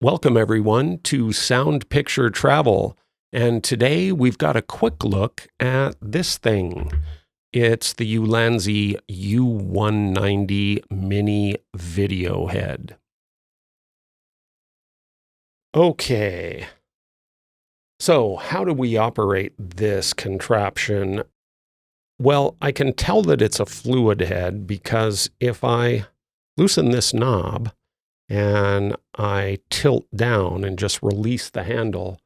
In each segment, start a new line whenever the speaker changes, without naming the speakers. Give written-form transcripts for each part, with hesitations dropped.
Welcome everyone to Sound Picture Travel, and today we've got a quick look at this thing. It's the ULANZI U-190 mini video head. Okay, so how do we operate this contraption? Well, I can tell that it's a fluid head because if I loosen this knob and I tilt down and just release the handle,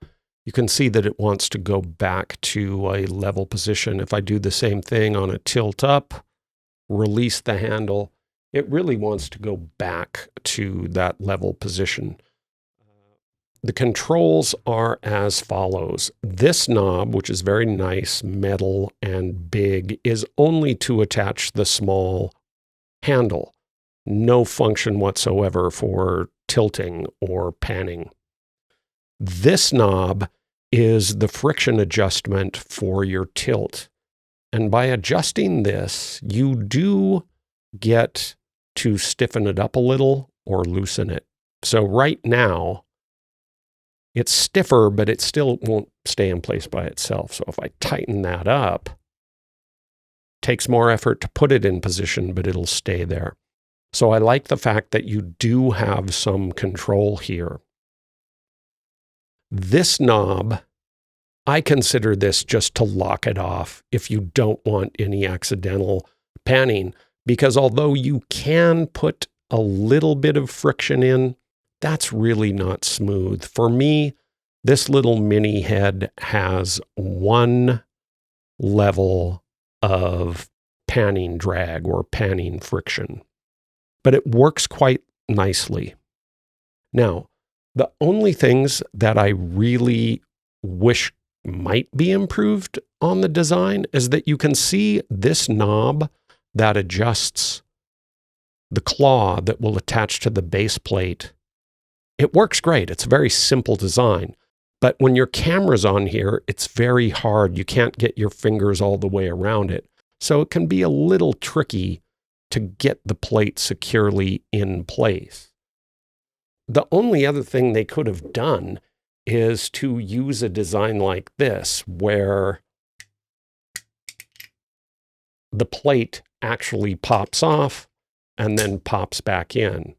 you can see that it wants to go back to a level position. If I do the same thing on a tilt up, release the handle, it really wants to go back to that level position. The controls are as follows. This knob, which is very nice, metal and big, is only to attach the small handle. No function whatsoever for tilting or panning. This knob is the friction adjustment for your tilt. And by adjusting this, you do get to stiffen it up a little or loosen it. So right now, it's stiffer, but it still won't stay in place by itself. So if I tighten that up, it takes more effort to put it in position, but it'll stay there. So I like the fact that you do have some control here. This knob, I consider this just to lock it off if you don't want any accidental panning, because although you can put a little bit of friction in, that's really not smooth. For me, this little mini head has one level of panning drag or panning friction, but it works quite nicely. Now, the only things that I really wish might be improved on the design is that you can see this knob that adjusts the claw that will attach to the base plate. It works great. It's a very simple design. But when your camera's on here, it's very hard. You can't get your fingers all the way around it. So it can be a little tricky to get the plate securely in place. The only other thing they could have done is to use a design like this, where the plate actually pops off and then pops back in.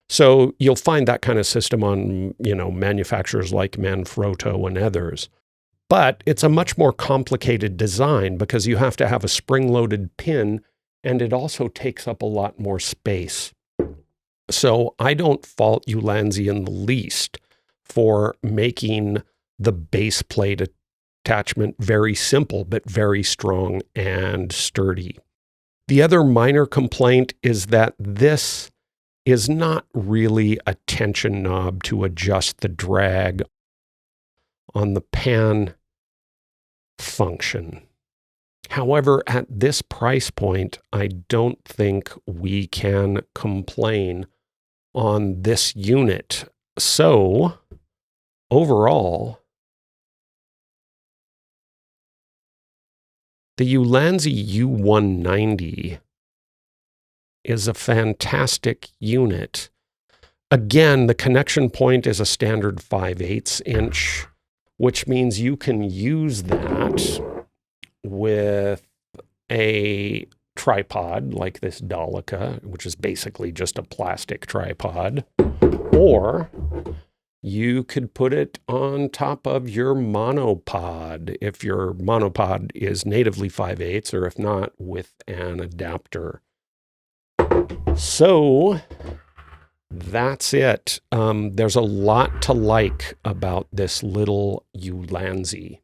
So you'll find that kind of system on, manufacturers like Manfrotto and others. But it's a much more complicated design because you have to have a spring-loaded pin, and it also takes up a lot more space. So I don't fault ULANZI in the least for making the base plate attachment very simple, but very strong and sturdy. The other minor complaint is that this is not really a tension knob to adjust the drag on the pan function. However, at this price point, I don't think we can complain on this unit. So, overall, the ULANZI U-190 is a fantastic unit. Again, the connection point is a standard 5/8 inch, which means you can use that with a tripod like this Dolica, which is basically just a plastic tripod, or you could put it on top of your monopod if your monopod is natively 5/8, or if not, with an adapter. So that's it. There's a lot to like about this little ULANZI.